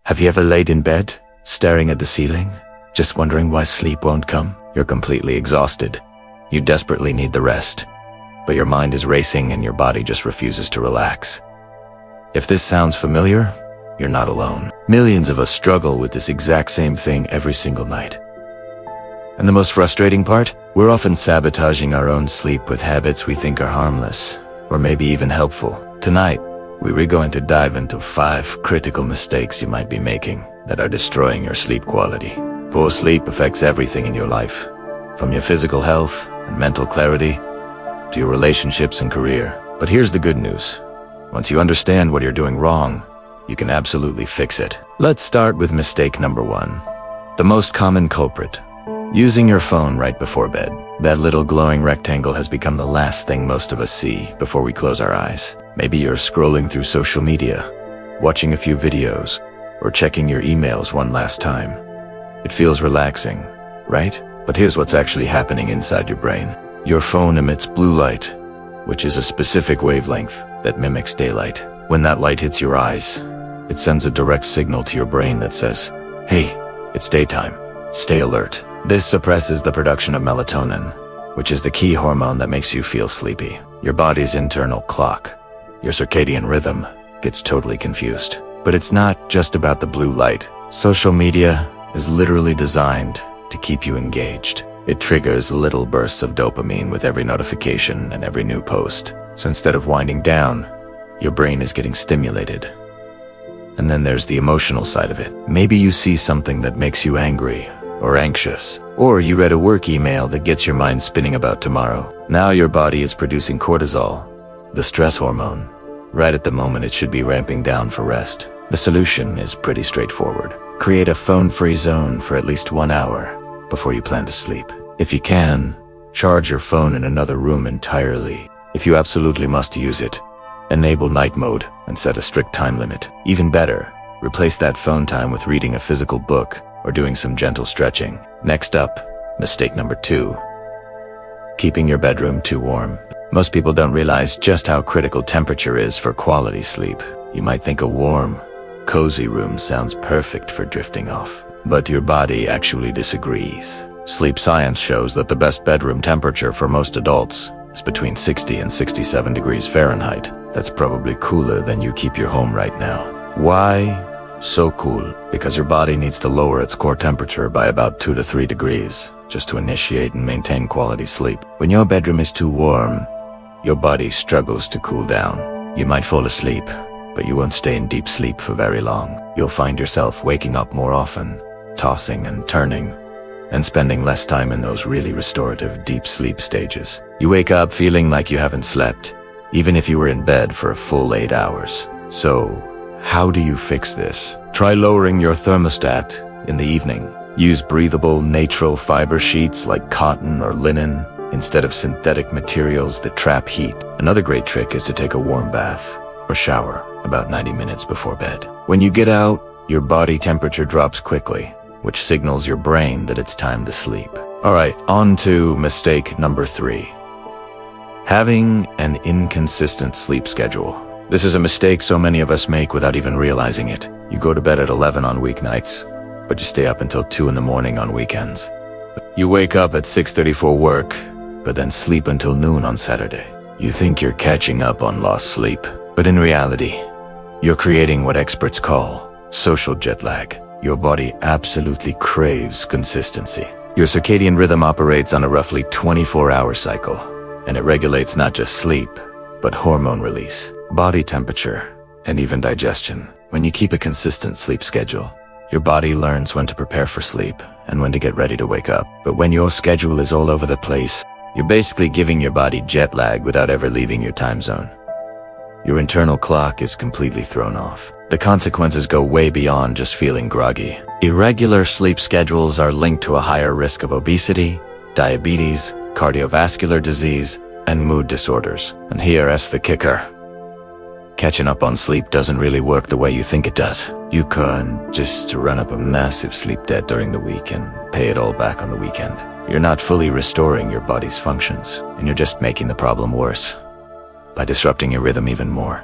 Have you ever laid in bed, staring at the ceiling, just wondering why sleep won't come? You're completely exhausted. You desperately need the rest, but your mind is racing and your body just refuses to relax. If this sounds familiar, you're not alone. Millions of us struggle with this exact same thing every single night. And the most frustrating part? We're often sabotaging our own sleep with habits we think are harmless, or maybe even helpful. Tonight, we're going to dive into 5 critical mistakes you might be making that are destroying your sleep quality. Poor sleep affects everything in your life, from your physical health and mental clarity to your relationships and career. But here's the good news. Once you understand what you're doing wrong, you can absolutely fix it. Let's start with mistake number 1. The most common culprit: using your phone right before bed. That little glowing rectangle has become the last thing most of us see before we close our eyes. Maybe you're scrolling through social media, watching a few videos, or checking your emails one last time. It feels relaxing, right? But here's what's actually happening inside your brain. Your phone emits blue light, which is a specific wavelength that mimics daylight. When that light hits your eyes, it sends a direct signal to your brain that says, "Hey, it's daytime. Stay alert." This suppresses the production of melatonin, which is the key hormone that makes you feel sleepy. Your body's internal clock, your circadian rhythm, gets totally confused. But it's not just about the blue light. Social media is literally designed to keep you engaged. It triggers little bursts of dopamine with every notification and every new post. So instead of winding down, your brain is getting stimulated. And then there's the emotional side of it. Maybe you see something that makes you angry or anxious, or you read a work email that gets your mind spinning about tomorrow. Now your body is producing cortisol, the stress hormone, right at the moment it should be ramping down for rest. The solution is pretty straightforward. Create a phone-free zone for at least 1 hour before you plan to sleep. If you can, charge your phone in another room entirely. If you absolutely must use it, enable night mode and set a strict time limit. Even better, replace that phone time with reading a physical book or doing some gentle stretching. Next up, mistake number 2. Keeping your bedroom too warm. Most people don't realize just how critical temperature is for quality sleep. You might think a warm, cozy room sounds perfect for drifting off, but your body actually disagrees. Sleep science shows that the best bedroom temperature for most adults is between 60 and 67 degrees Fahrenheit. That's probably cooler than you keep your home right now. Why so cool? Because your body needs to lower its core temperature by about 2 to 3 degrees just to initiate and maintain quality sleep. When your bedroom is too warm, your body struggles to cool down. You might fall asleep, but you won't stay in deep sleep for very long. You'll find yourself waking up more often, tossing and turning, and spending less time in those really restorative deep sleep stages. You wake up feeling like you haven't slept, even if you were in bed for a full 8 hours. So, how do you fix this? Try lowering your thermostat in the evening. Use breathable, natural fiber sheets like cotton or linen instead of synthetic materials that trap heat. Another great trick is to take a warm bath or shower about 90 minutes before bed. When you get out, your body temperature drops quickly, which signals your brain that it's time to sleep. Alright, on to mistake number 3. Having an inconsistent sleep schedule. This is a mistake so many of us make without even realizing it. You go to bed at 11 on weeknights, but you stay up until 2 in the morning on weekends. You wake up at 6:30 for work, but then sleep until noon on Saturday. You think you're catching up on lost sleep, but in reality, you're creating what experts call social jet lag. Your body absolutely craves consistency. Your circadian rhythm operates on a roughly 24-hour cycle, and it regulates not just sleep, but hormone release, body temperature, and even digestion. When you keep a consistent sleep schedule, your body learns when to prepare for sleep and when to get ready to wake up. But when your schedule is all over the place, you're basically giving your body jet lag without ever leaving your time zone. Your internal clock is completely thrown off. The consequences go way beyond just feeling groggy. Irregular sleep schedules are linked to a higher risk of obesity, diabetes, cardiovascular disease, and mood disorders. And here's the kicker. Catching up on sleep doesn't really work the way you think it does. You can just run up a massive sleep debt during the week and pay it all back on the weekend. You're not fully restoring your body's functions, and you're just making the problem worse by disrupting your rhythm even more.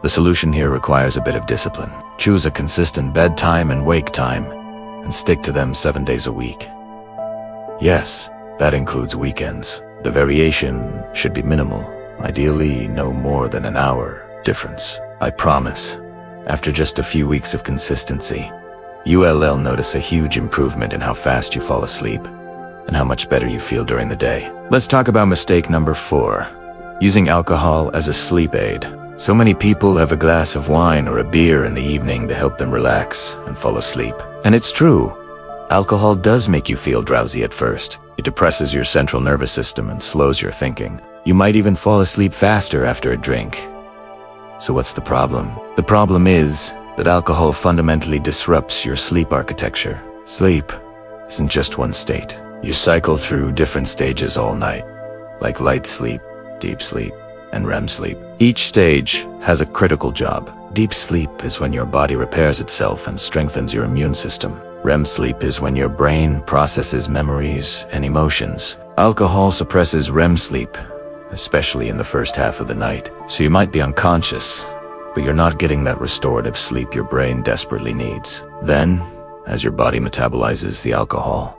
The solution here requires a bit of discipline. Choose a consistent bedtime and wake time, and stick to them 7 days a week. Yes, that includes weekends. The variation should be minimal, ideally no more than an hour difference. I promise, after just a few weeks of consistency, you'll notice a huge improvement in how fast you fall asleep and how much better you feel during the day. Let's talk about mistake number 4, using alcohol as a sleep aid. So many people have a glass of wine or a beer in the evening to help them relax and fall asleep. And it's true. Alcohol does make you feel drowsy at first. It depresses your central nervous system and slows your thinking. You might even fall asleep faster after a drink. So what's the problem? The problem is that alcohol fundamentally disrupts your sleep architecture. Sleep isn't just one state. You cycle through different stages all night, like light sleep, deep sleep, and REM sleep. Each stage has a critical job. Deep sleep is when your body repairs itself and strengthens your immune system. REM sleep is when your brain processes memories and emotions. Alcohol suppresses REM sleep, especially in the first half of the night. So you might be unconscious, but you're not getting that restorative sleep your brain desperately needs. Then, as your body metabolizes the alcohol,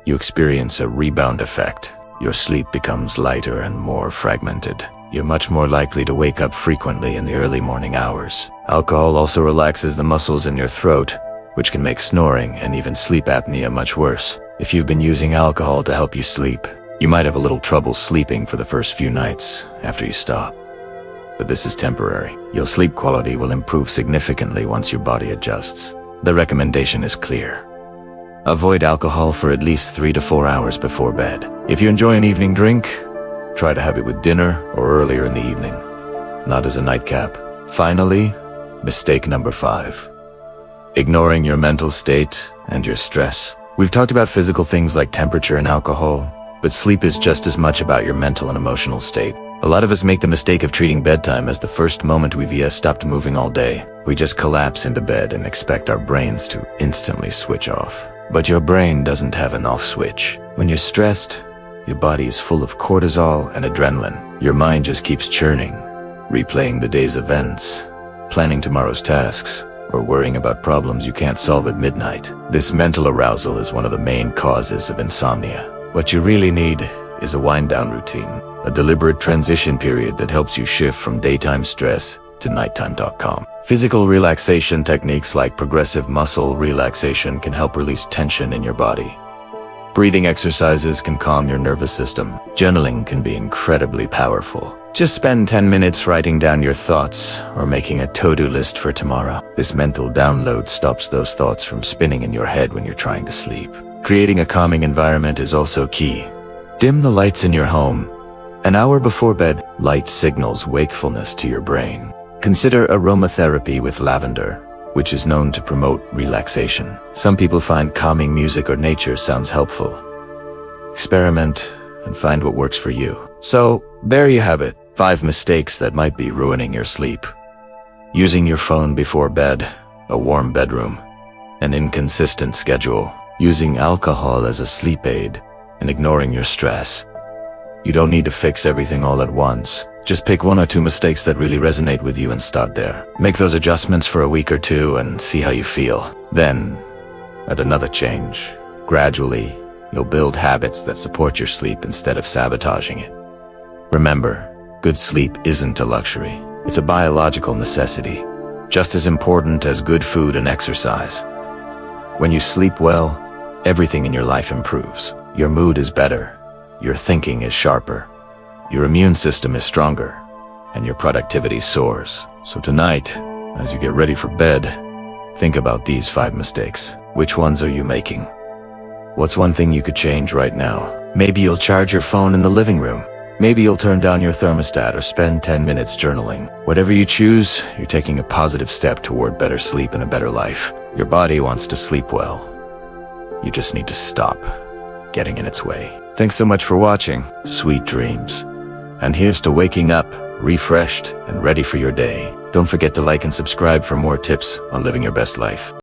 you experience a rebound effect. Your sleep becomes lighter and more fragmented. You're much more likely to wake up frequently in the early morning hours. Alcohol also relaxes the muscles in your throat, which can make snoring and even sleep apnea much worse. If you've been using alcohol to help you sleep, you might have a little trouble sleeping for the first few nights after you stop. But this is temporary. Your sleep quality will improve significantly once your body adjusts. The recommendation is clear. Avoid alcohol for at least 3 to 4 hours before bed. If you enjoy an evening drink, try to have it with dinner or earlier in the evening, not as a nightcap. Finally, mistake number 5. Ignoring your mental state and your stress. We've talked about physical things like temperature and alcohol, but sleep is just as much about your mental and emotional state. A lot of us make the mistake of treating bedtime as the first moment we've stopped moving all day. We just collapse into bed and expect our brains to instantly switch off. But your brain doesn't have an off switch. When you're stressed, your body is full of cortisol and adrenaline. Your mind just keeps churning, replaying the day's events, planning tomorrow's tasks, or worrying about problems you can't solve at midnight. This mental arousal is one of the main causes of insomnia. What you really need is a wind-down routine, a deliberate transition period that helps you shift from daytime stress to nighttime.com. Physical relaxation techniques like progressive muscle relaxation can help release tension in your body. Breathing exercises can calm your nervous system. Journaling can be incredibly powerful. Just spend 10 minutes writing down your thoughts or making a to-do list for tomorrow. This mental download stops those thoughts from spinning in your head when you're trying to sleep. Creating a calming environment is also key. Dim the lights in your home. An hour before bed, light signals wakefulness to your brain. Consider aromatherapy with lavender, which is known to promote relaxation. Some people find calming music or nature sounds helpful. Experiment and find what works for you. So, there you have it. 5 mistakes that might be ruining your sleep. Using your phone before bed, a warm bedroom, an inconsistent schedule, using alcohol as a sleep aid, and ignoring your stress. You don't need to fix everything all at once. Just pick 1 or 2 mistakes that really resonate with you and start there. Make those adjustments for a week or 2 and see how you feel. Then, add another change. Gradually, you'll build habits that support your sleep instead of sabotaging it. Remember, good sleep isn't a luxury. It's a biological necessity, just as important as good food and exercise. When you sleep well, everything in your life improves. Your mood is better, your thinking is sharper, your immune system is stronger, and your productivity soars. So tonight, as you get ready for bed, think about these 5 mistakes. Which ones are you making? What's one thing you could change right now? Maybe you'll charge your phone in the living room. Maybe you'll turn down your thermostat or spend 10 minutes journaling. Whatever you choose, you're taking a positive step toward better sleep and a better life. Your body wants to sleep well. You just need to stop getting in its way. Thanks so much for watching. Sweet dreams. And here's to waking up, refreshed, and ready for your day. Don't forget to like and subscribe for more tips on living your best life.